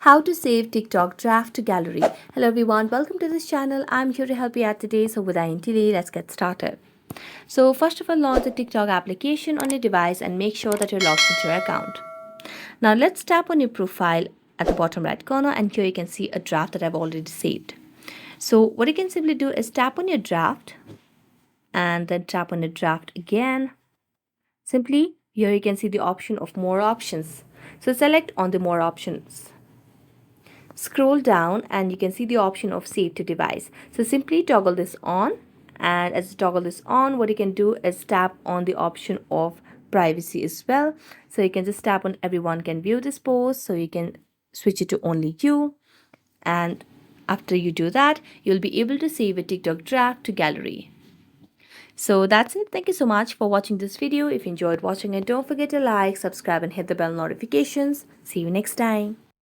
How to save TikTok draft to gallery. Hello everyone, welcome to this channel. I'm here to help you out today. So without any delay, let's get started. So first of all, launch the TikTok application on your device and make sure that you're logged into your account. Now let's tap on your profile at the bottom right corner, and here you can see a draft that I've already saved. So what you can simply do is tap on your draft and then tap on the draft again. Simply here you can see the option of more options. So select on the more options. Scroll down and you can see the option of save to device. So simply toggle this on, and as you toggle this on, what you can do is tap on the option of privacy as well. So you can just tap on everyone can view this post, so you can switch it to only you, and after you do that, you'll be able to save a TikTok draft to gallery. So that's it. Thank you so much for watching this video. If you enjoyed watching it, don't forget to like, subscribe and hit the bell notifications. See you next time.